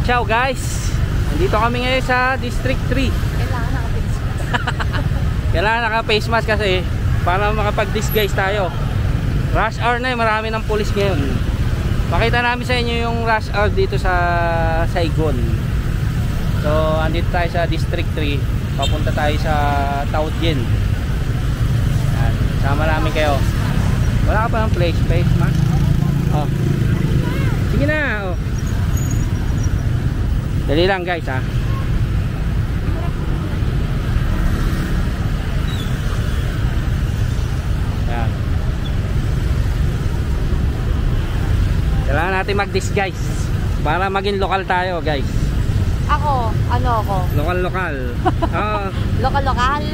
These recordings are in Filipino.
Ciao guys, nandito kami ngayon sa District 3. Kailangan naka-face mask. Kailangan naka-face mask kasi para makapag-disguise tayo. Rush hour na marami ng pulis ngayon. Pakita namin sa inyo yung rush hour dito sa Saigon. So andito tayo sa District 3. Papunta tayo sa Taoyuan. Yan, sama namin kayo. Wala ka pa ng face mask? Oh. Sige na, oh. Dali lang guys ha. Yan. Kailangan natin mag-disguise para maging lokal tayo guys. Ako, ano ako? Lokal. Oh. Lokal.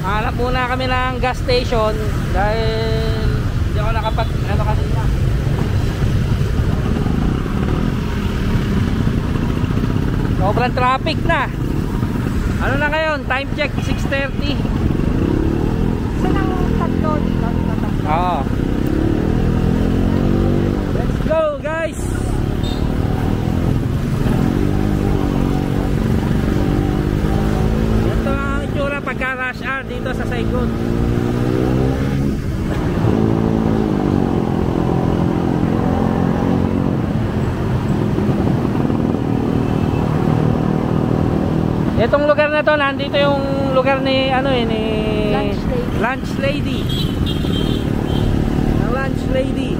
Hanap muna kami ng gas station dahil hindi ako nakapag kanina. Sobrang traffic na. Ano na ngayon? Time check 6:30. Saan ang tatlo dito? Oo. Let's go guys. Ito ang itsura pagka rush hour dito sa Saigon. Itong lugar na to, nandito yung lugar ni ni Lunch Lady. Ang Lunch Lady.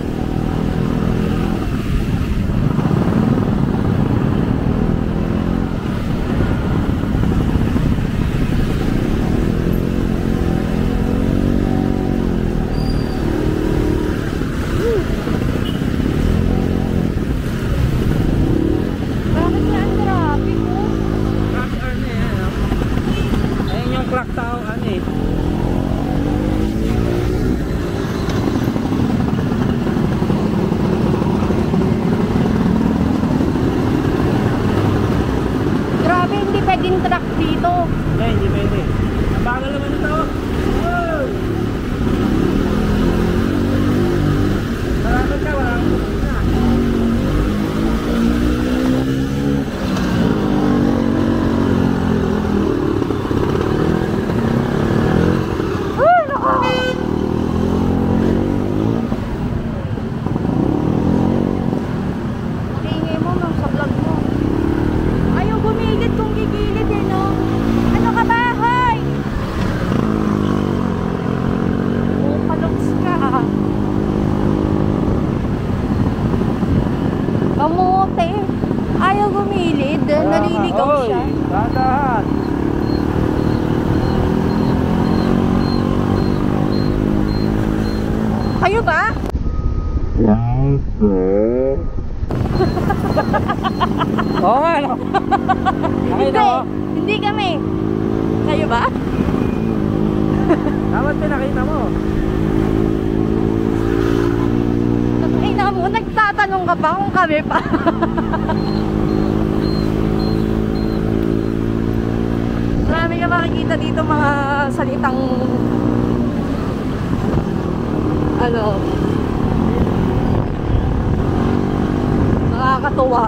Pwedeng truck dito. Hindi pwede. Ang bagal naman ito. Oh! Maraming ka, wala akong pupunta na. Ay, nako! Maingay mo nang sa vlog mo. Ayaw gumigit kung gigilid eh, no? Ano ka ba, hoy? Oh, palogs ka. Kamote. Ayaw gumilid. Naliligaw siya. Dadahan. Kayo ba? Oo nga, no? Nakita mo? Hindi kami. Kayo ba? Dapat pinakita mo. Nakita mo, nagtatanong ka pa kung kami pa. Marami ka makikita dito mga salitang nakakatuwa.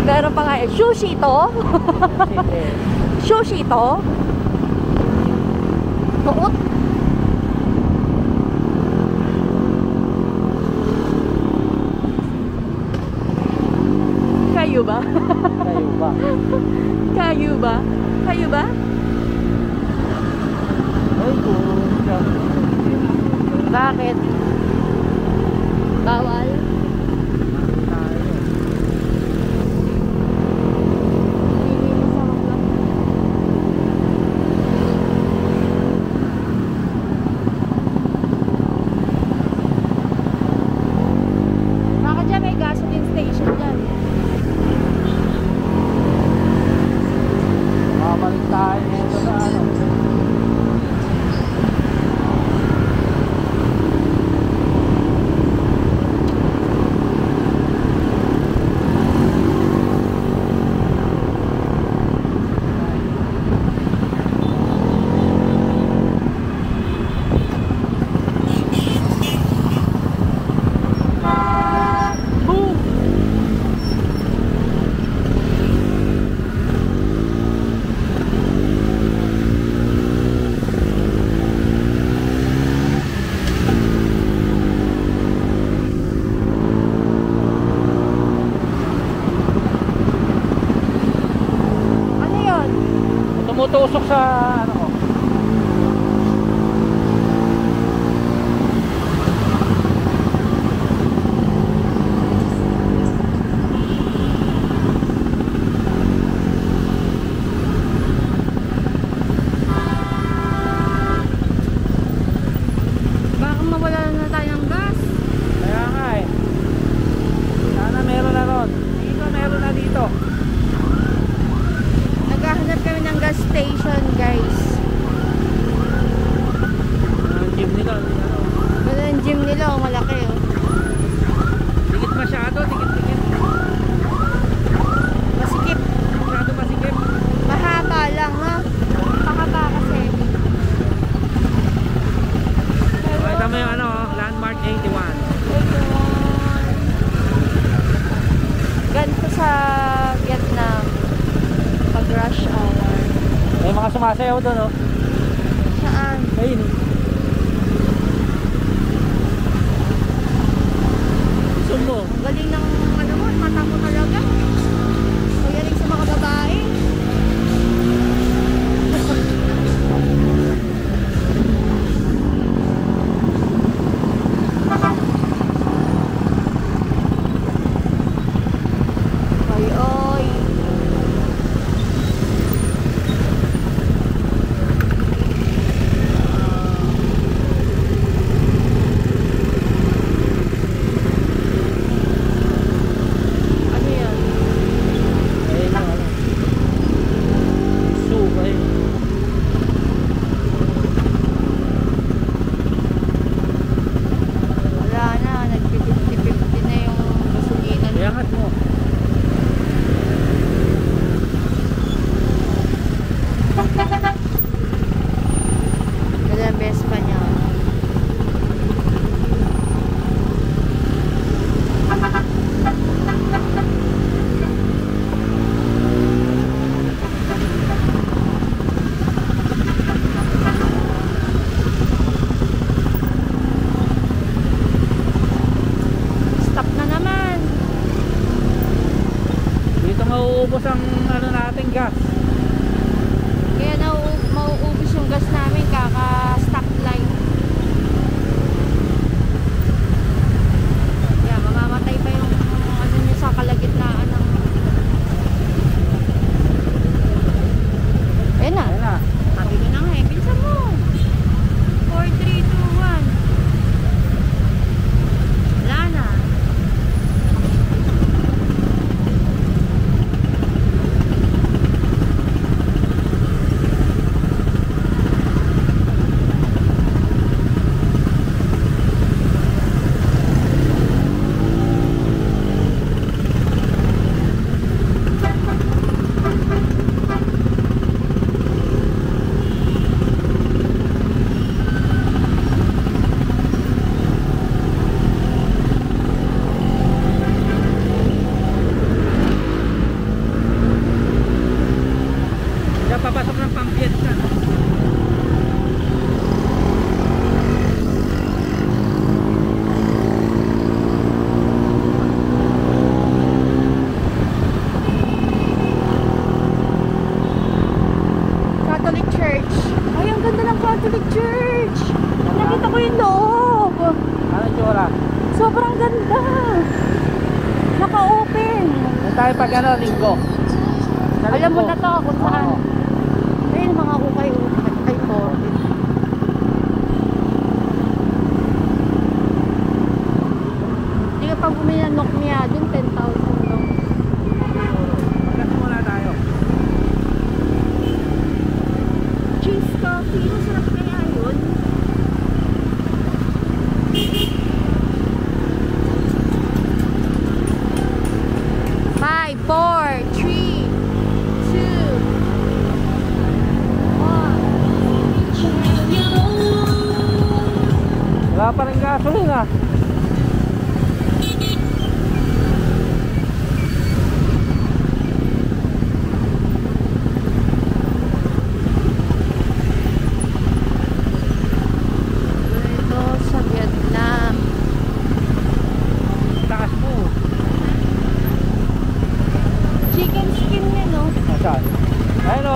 Meron pa nga sushi to. Sushi to. Tuot. Kayo ba? Kayo ba? Kayo ba? Bakit? Bawal? Bakit dyan may gasoline station dyan? Mabalik tayo dito sa Usok sa ano ko. Baka mawala na tayo ng gas. Kaya nga eh. Sana meron na ron. Dito meron na dito. Naghahanap kami ng gas station, guys. Ang gym nila. Ano. Pero ang gym nila, oh, malaki oh. Dikit masyado. Dikit. Masikip. Masyado masikip. Mahaba lang, ha? Pahaba kasi. Pakita mo yung ano, landmark 81. Ganito sa Vietnam pag rush hour. May mga sumasayaw doon oh. Saan? Ayun. Gusto mo? Galing ng ano mo, mata mo talaga. Magaling sa mga babae. Ay, oy. Ano yan? Ayun yung ano. Subay. Wala na, nag-50-50 na yung gasolina. Iangat mo. Wala best pa niya. Stop na naman. Dito mauubos ang ano natin gas. Kaya mauubos yung gas namin kaka-stop line. Kaya mamamatay pa yung ano nyo sa kalagitnaan ng... Ayun na. Ayun na. Sabi ko na nga eh. Bilisan mo. 4, 3, 2, 1. Wala na. Diyan papasok ng pampiesta. Catholic Church. Ay, ang ganda ng Catholic Church. Nakita ko yung loob. Ano tsura? Sobrang ganda. Naka-open. Doon tayo pag ano, linggo. Sa Alam mo linggo. na to kung saan. Oo. Ayun, mga ukay-ukay. Ay, po. Hindi ka pa bumili ng Nokmia. Dun, 10,000 lang. Magkas muna tayo. Cheese coffee. Masarap kaya yun. Five, 4, 3, 2, 1. Wala pa rin gasolina.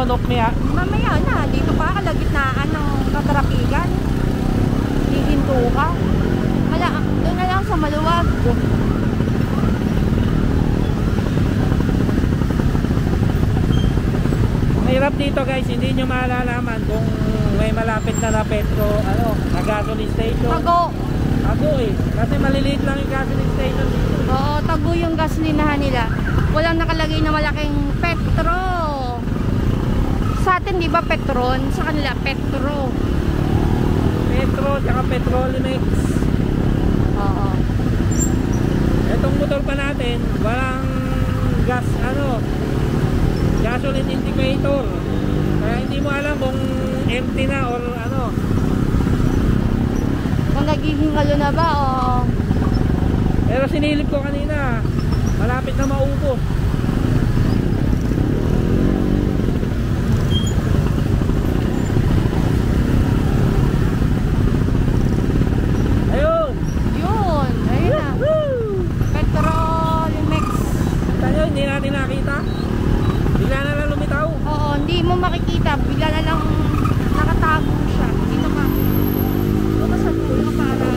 turn off niya. Mamaya na, dito pa kalagitnaan ng katrapigan. Hihinto ka. Doon na lang sa maluwag. Mahirap dito guys, hindi nyo malalaman kung may malapit na na gasoline station. Tago eh, kasi maliliit lang yung gasoline station dito. Oo, tago yung gasolinahan nila. Walang nakalagay na malaking Petro. Sa atin di ba Petron? Sa kanila Petro. Petro, tsaka Petrolimex. Oo. Itong motor pa natin, walang gasoline indicator. Kaya hindi mo alam kung empty na or ano. Kung naghihingalo na ba o... Pero sinilip ko kanina, malapit na maubos. Ayun! Yun! Ayun na. Petrolimex. Kita nyo, hindi natin nakita. Bigla na lang lumitaw. Oo, hindi mo makikita. Bigla na lang nakatago siya. Dito ka. Dito ka sa dulo para...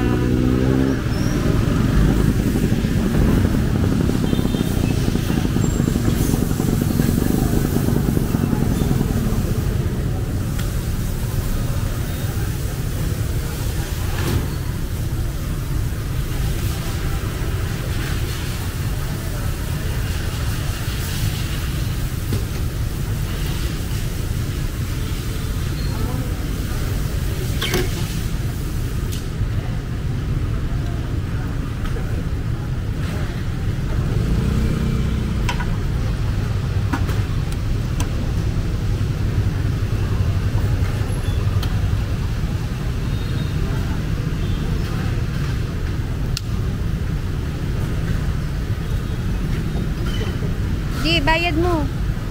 Di, bayad mo.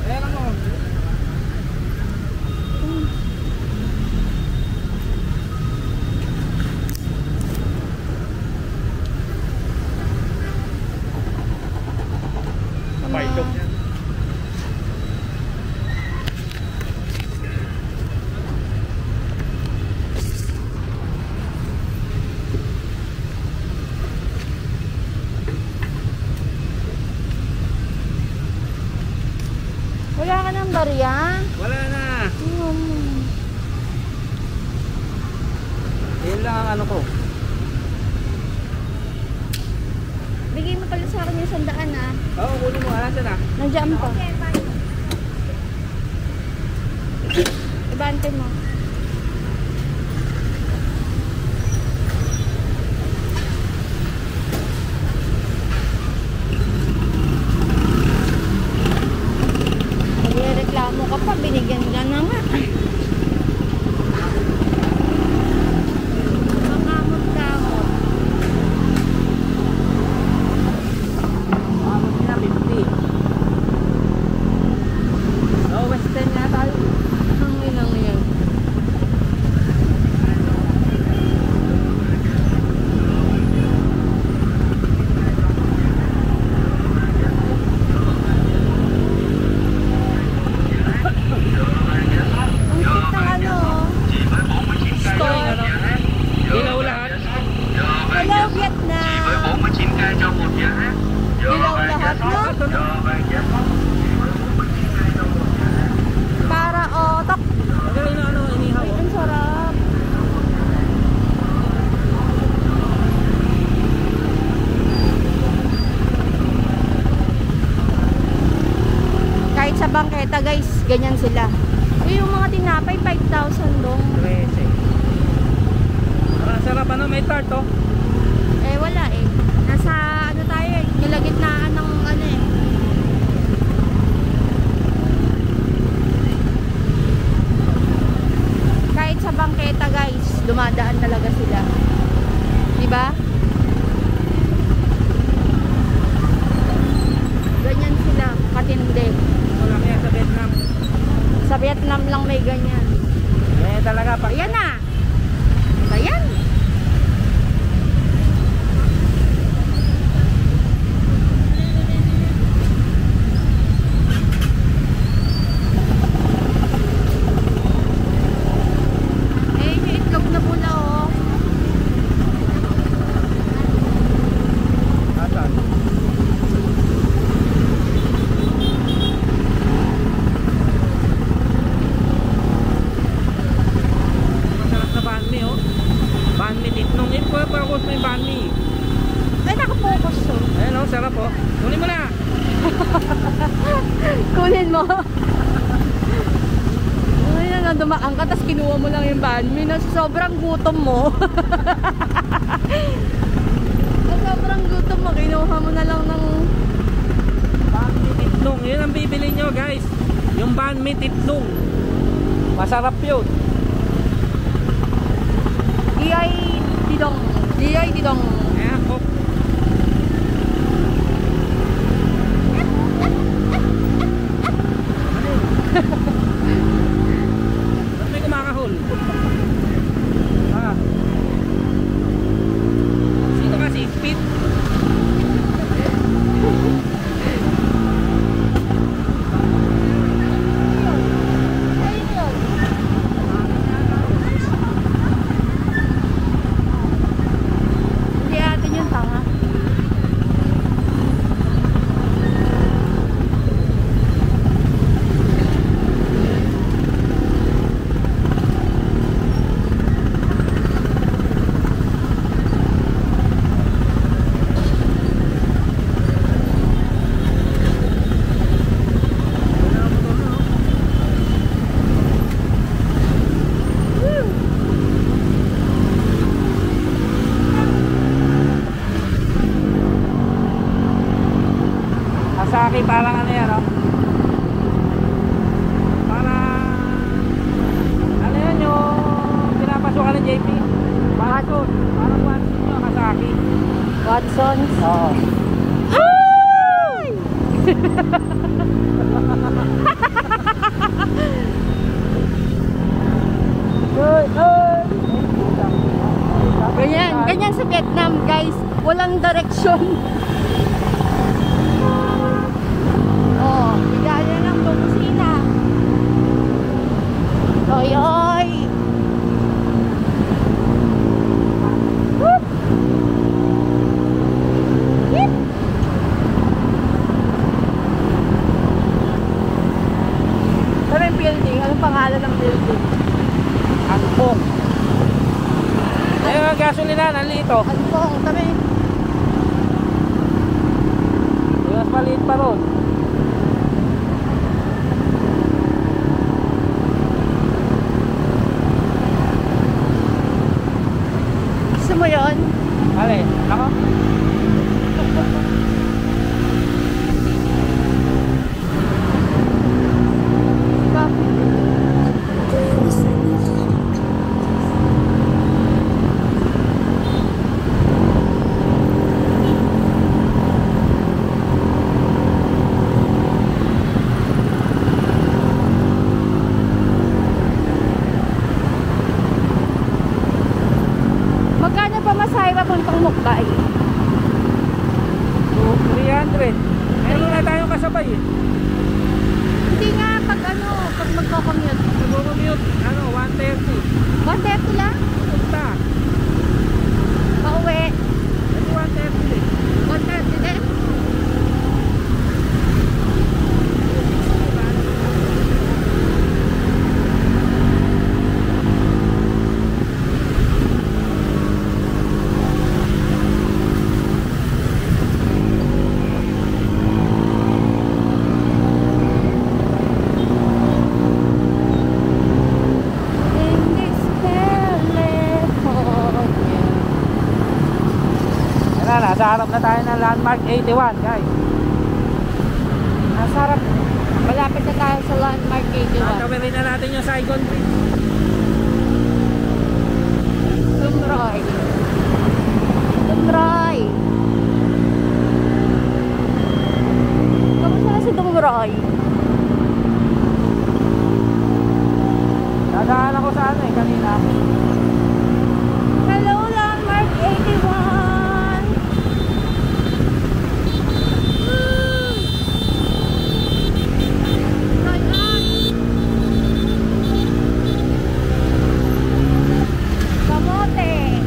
Ayan ako. Paidok yan. Wala ka ng barya? Wala na. Yan lang ang ano ko. Bigay mo pala sa akin yung 100 ah. Oo, kunin mo. Alas na. Nandiyan pa. Ibante mo. Reklamo ka pa, binigyan ka na nga. Makamot-kamot. Makamot na 50. Oh, Western nga tayo. Hangin lang yan. Dilaw lahat. Hello, Vietnam! Dilaw lahat, no? Para otak. Magaling na inihaw. Ang sarap. Kahit sa bangketa, guys, ganyan sila. Yung mga tinapay, 5,000 dong. 13. Sarap ano, may tart oh. Eh, wala eh. Nasa ano tayo eh, kalagitnaan ng ano eh. Kahit sa bangketa, guys, dumadaan talaga sila. Diba? Ganyan sila, katindi. Wala kaya sa Vietnam. Sa Vietnam lang may ganyan. Eh talaga pag Ayan na! Ayan! oh, sarap oh. Kunin mo na. Kunin mo. Ayun na, dumaan ka, tapos kinuha mo lang yung banh mi na sobrang gutom mo. Sobrang gutom mo, kinuha mo na lang ng Banh mi titlong. Yun ang bibili nyo guys. Yung banh mi titlong. Masarap yun. Iyay didong. Iyay didong. Ayan po. Ba't may kumakahol? Ah. Sino kasi? Speed? Hindi atin yung tanga. Asaki parang ano yan, oh. Parang ano yan yung pinapasukan ng JP? Watson. Parang Watson yung Asaki. Watsons. Oo. Hi! Ganyan sa Vietnam, guys. Walang direksyon. Oh, bigyan ng bukusina. Oy, oy. Whoop. Yip. Ano yung building? Anong pangalan ng building? Angkong. Ayun ang gasolina, nalito. Angkong, tabi. Yung mas maliit pa ron. Gusto mo yun? Alin? Ako? Magkano pa masahe papuntang Mukbay? 300. Meron na tayong kasabay eh. Hindi nga, pag magko-commute. Nag-commute, ano, 130. 130 lang? Punta. Pauwi. Ito 130 eh. 130 din? Nasa harap na tayo ng landmark 81 guys. Nasa harap. Malapit na tayo sa landmark 81. Tawirin na natin yung Saigon Bridge. Tumroy. Tumroy. Kamusta na si Tumroy? Dadaan ako sa ano eh kanina. Hello, landmark 81. Kamote.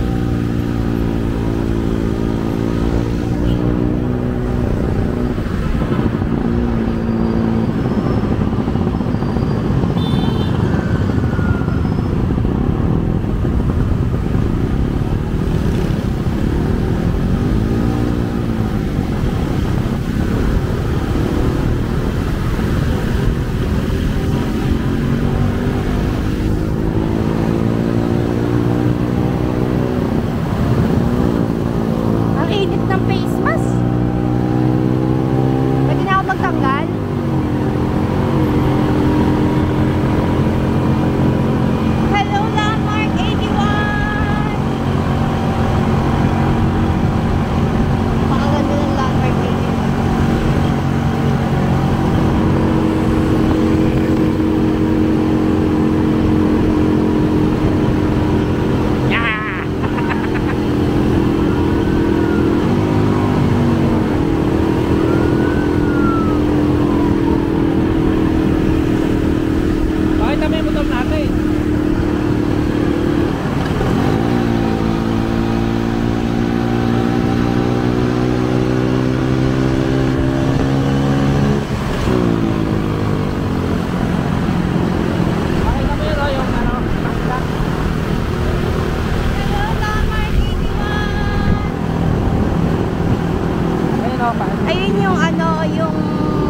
Ayun yung ano, yung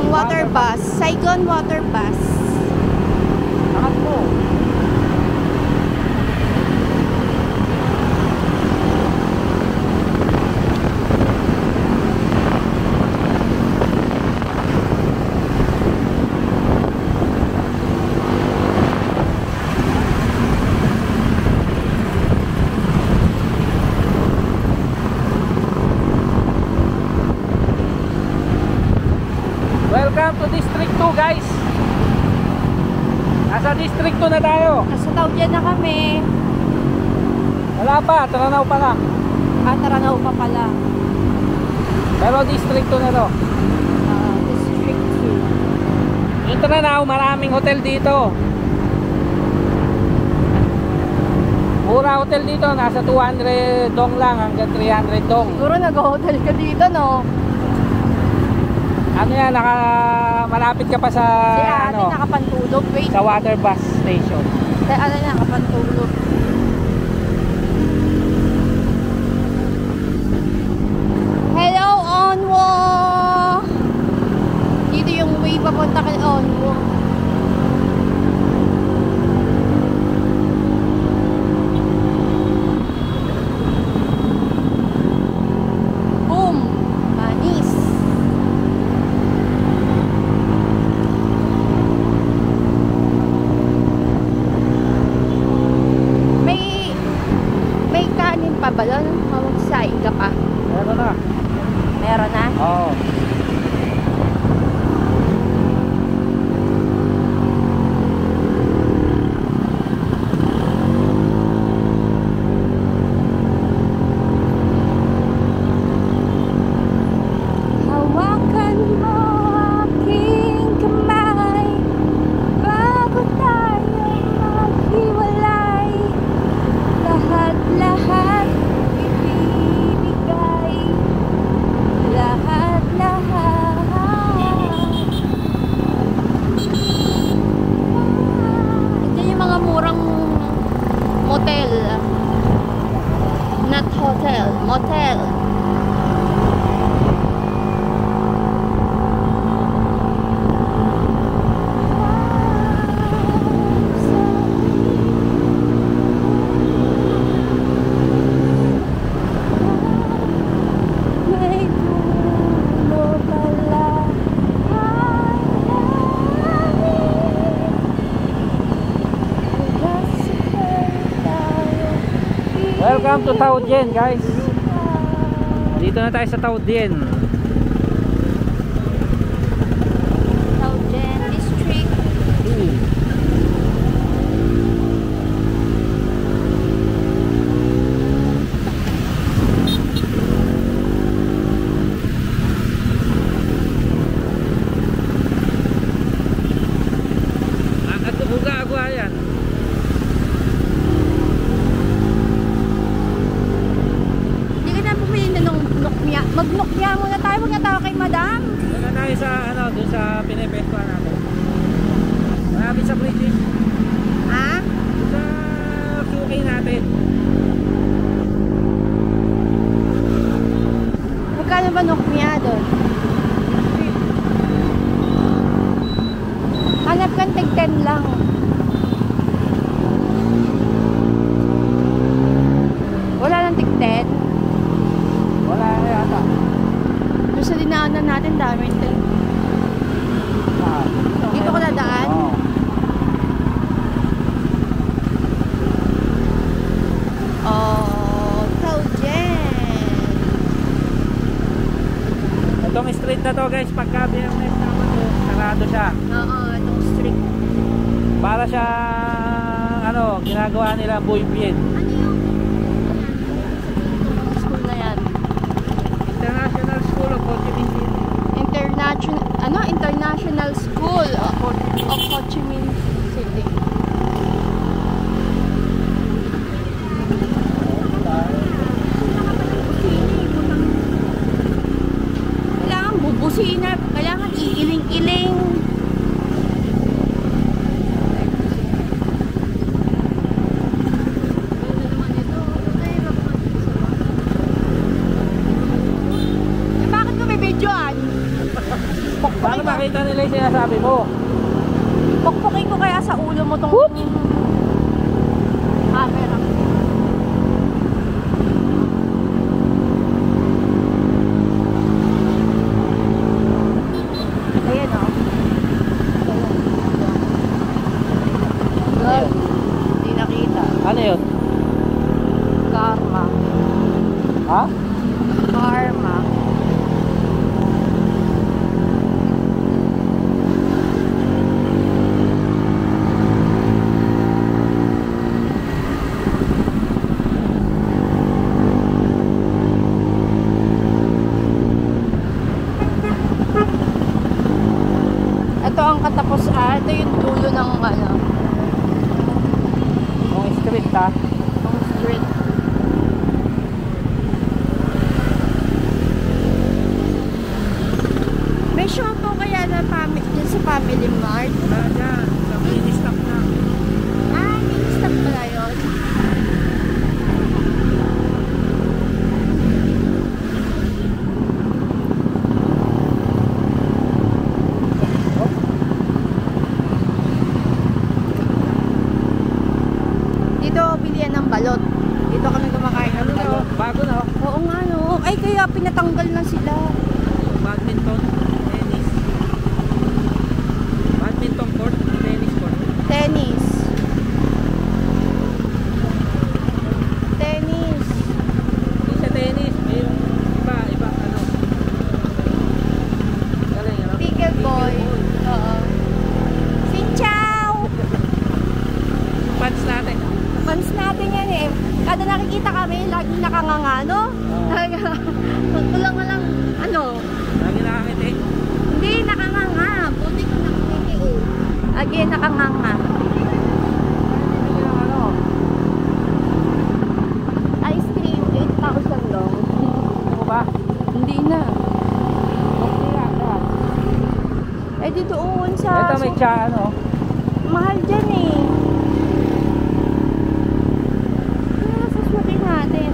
water bus. Saigon water bus. Angat mo. Welcome to District 2 guys. Nasa District 2 na tayo. Nasa Taudyan na kami. Wala pa, Taranaw pa lang. Taranaw pa pala. Pero District 2 na to. District 2. Yung Taranaw, maraming hotel dito. Mura hotel dito, nasa 200 dong lang hanggang 300 dong. Siguro nag-hotel ka dito, no? Ano yan, malapit ka pa sa Si ate ano, nakapantulog. Wait. sa water bus station. Si ate nakapantulog. Hello, Onwo! Dito yung way papunta kay Onwo. Boom! Manis! May kanin pa ba doon? Magsaing ka pa? Meron na. Meron na? Oo. Hawakan mo aking kamay bago tayo maghiwalay. Lahat-lahat ibibigay. Lahat-lahat. Ito yung mga murang motel. Not hotel, motel. May dulo pala ang langit. Welcome to Taudyen guys. Dito na tayo sa Taudyen. Taudyan District. At buga ako ayan. Hindi ka na bumili na ng nukmya. Magnukmya muna tayo. Huwag na tayo kay madam. Doon na tayo sa ano, doon sa pinipwestuhan natin. Malapit sa British. Ha? Doon sa suki natin. Magkano ba nukmya doon? Hanap kang tig-10 lang. Wala lang tig-10. Wala na yata. Doon sa dinaanan natin, dami tig. Dito ko nadaan? Oo. Oh, Taudyan. Itong street na to guys, pagka Biyernes naman to, sarado siya. Oo, itong strict. Para siya ano, ginagawa nila buhay-buhay. Ano yung school na yan? International School of Ho Chi Minh City. International School of Ho Chi Minh City. Kailangan bubusina, kailangan iiling-iling. Eh, bakit ko may video? Paano makita nila yung sinasabi mo? Pukpukin ko kaya sa ulo mo tong camera. Ayan o. Good. Hindi nakita. Ano yun? Karma. Ha? Karma. Ito ang katapos, ito yung dulo ng ano, Yung street ha? ng street. May shoppo kaya na family, dyan sa Family Mart. Wala dyan. Sa mini stock na. Ah, may stop pala yun. Dito bilihan ng balot. Dito kami kumakain ng Ano na oh? balot. Bago na oh. Oo nga no. Ay kaya pinatanggal na sila. Badminton, tennis. Badminton court, tennis court. Tennis. Tennis. Hindi siya tennis, may yung iba ano. Galing ano? Pickleball. Oo. Sinchaw! Pants natin. Fans natin yan eh. Kada nakikita kami, lagi nakanganga, no? Kulang nga lang, ano? Lagi nakakit eh. Hindi, nakanganga. Buti ko nakikita eh. Lagi nakanganga. Ano? Ice cream, 8,000 long. Ano ba? Hindi na. Okay lang lahat. Eh, di doon sa... Ito may tsa ano. Mahal dyan eh. Kaya saswakin natin.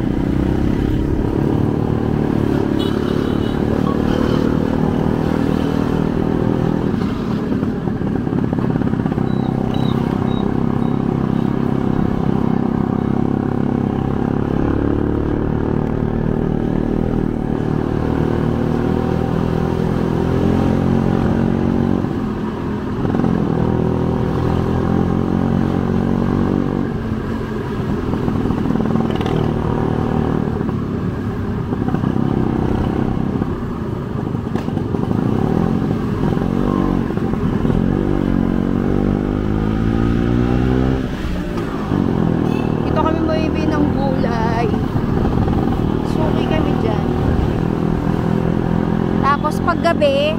Dito kami bumibili ng gulay. Suki kami dyan. Tapos paggabi,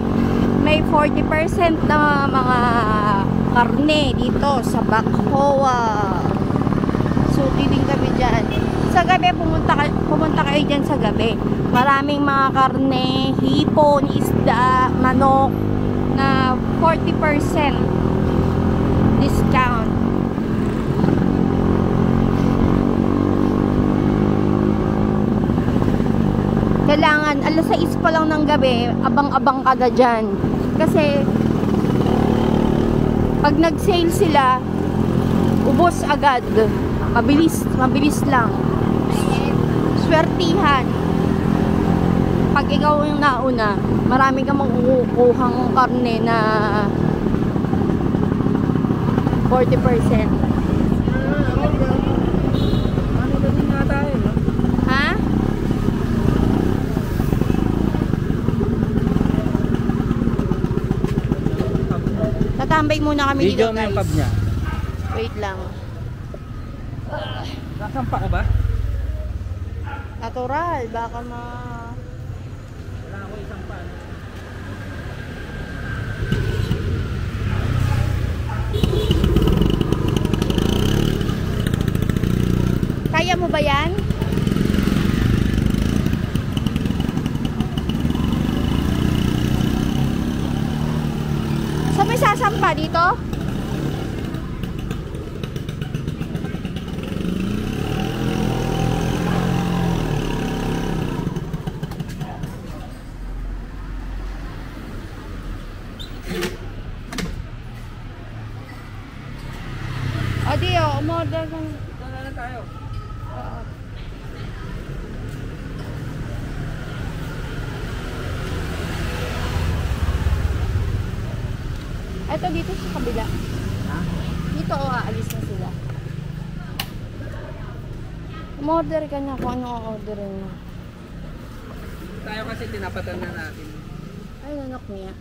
may 40% na mga karne dito sa Bacoa. Suki din kami dyan. Sa gabi, pumunta kayo dyan sa gabi. Maraming mga karne, hipon, isda, manok na 40% discount. Kailangan, alas 6 pa lang ng gabi, abang-abang ka na dyan. Kasi, pag nag-sale sila, ubos agad. Mabilis lang. Swertihan. Pag ikaw yung nauna, marami kang makukuhang karne na 40%. Ano ba din nga tayo? No? Ha? Tatambay muna kami dito, Video mo yung guys. pub niya. Wait lang. Kasampa ko ba? Natural, baka Wala ako isang pa. Kaya mo ba yan? Saan may sasampa dito? Umorder ka na. Ito na lang tayo. Oo. Ito dito sa kabila. Ha? Dito o aalis na sila. Umorder ka na kung ano ang orderin mo. Tayo kasi tinapatan na natin. Ay, nanok niya.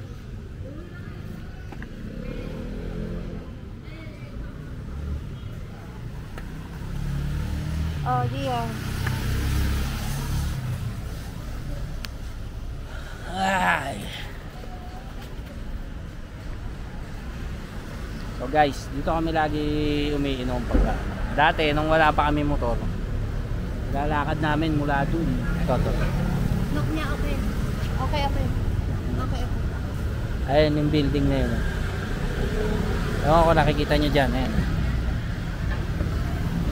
Oh, diyan. Ay. So guys, dito kami lagi umiinom pagka. Dati nung wala pa kami motor, lalakad namin mula dun. Ito. Nok niya, okay. Okay. Ayun yung building na yun. Ewan ko nakikita nyo dyan. Ayan.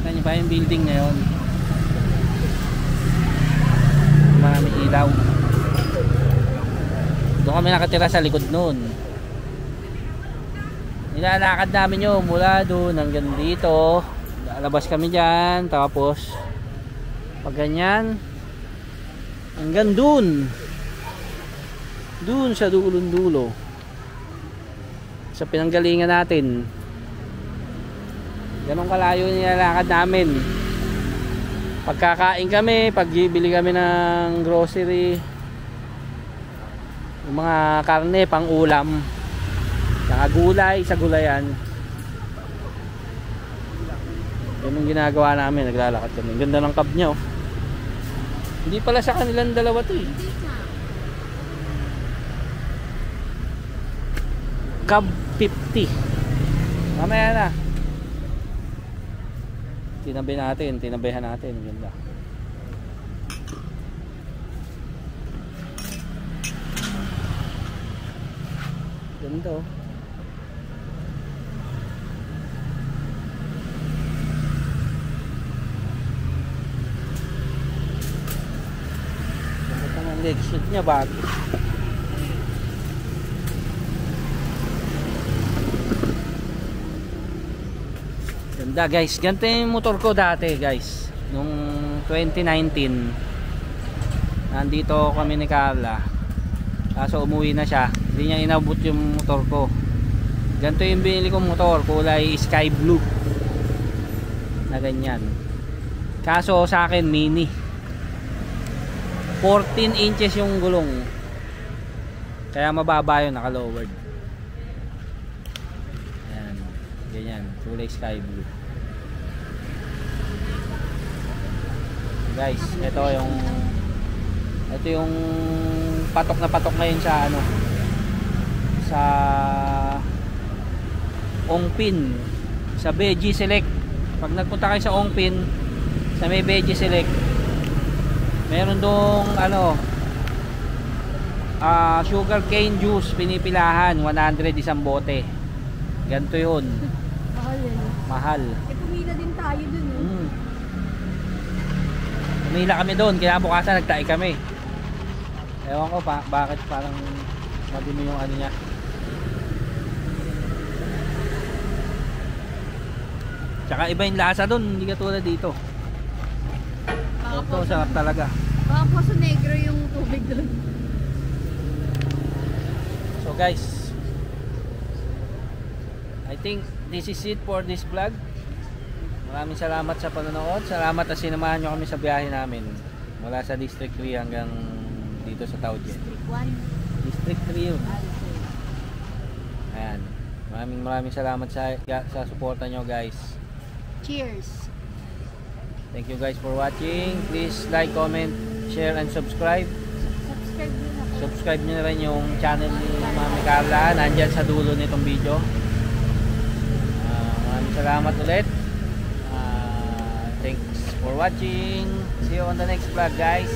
Kita nyo ba yung building na yun? Marami ilaw. Doon kami nakatira sa likod nun. Nilalakad namin yun mula doon hanggang dito. Lalabas kami dyan. Tapos pag ganyan hanggang doon. Doon sa dulong-dulo. Sa pinanggalingan natin. Ganun kalayo nilalakad namin. Pagkakain kami, pagbibili kami ng grocery, yung mga karne pang ulam, saka gulay sa gulayan. Ganun ginagawa namin, naglalakad kami. Ganda ng cab niya, oh. Hindi pala sa kanilang dalawa to, eh. Cab 50. Mamaya na. Tinabihan natin. Ganda. Ganda, oh. Ganda pa ng leg sheet niya, bago. Ganda guys, ganito yung motor ko dati guys. Nung 2019 nandito kami ni Carla. Kaso umuwi na siya. Hindi niya inabot yung motor ko. Ganito yung binili kong motor, kulay sky blue. Na ganyan. Kaso sa akin mini. 14 inches yung gulong. Kaya mababa yun, naka-lowered. Ayan, ganyan, kulay sky blue. Guys, ito yung patok na patok ngayon sa ano, sa Ongpin, sa Veggie Select. Pag nagpunta kayo sa Ongpin, sa may Veggie Select, meron dong ano, sugar cane juice pinipilahan, 100 isang bote. Ganito yun. Mahal yun. Mahal. Eh, pumila din tayo dun, eh. Pumila kami doon, kaya bukasan nagtae kami. Ewan ko pa, bakit parang madumi yung ano niya. Tsaka iba yung lasa doon, hindi katulad dito. Ito, sarap talaga. Baka Poso Negro yung tubig dun. So guys, I think this is it for this vlog. Maraming salamat sa panonood. Salamat at sinamahan nyo kami sa biyahe namin mula sa District 3 hanggang dito sa Taoyuan. District 1. District 3 yun. Ayan. Maraming salamat sa suporta nyo guys. Cheers. Thank you guys for watching. Please like, comment, share and subscribe. Subscribe din ako. Subscribe nyo na rin yung channel ni Mami Carla. Nandyan sa dulo nitong video. Maraming salamat ulit. Thanks for watching. See you on the next vlog guys.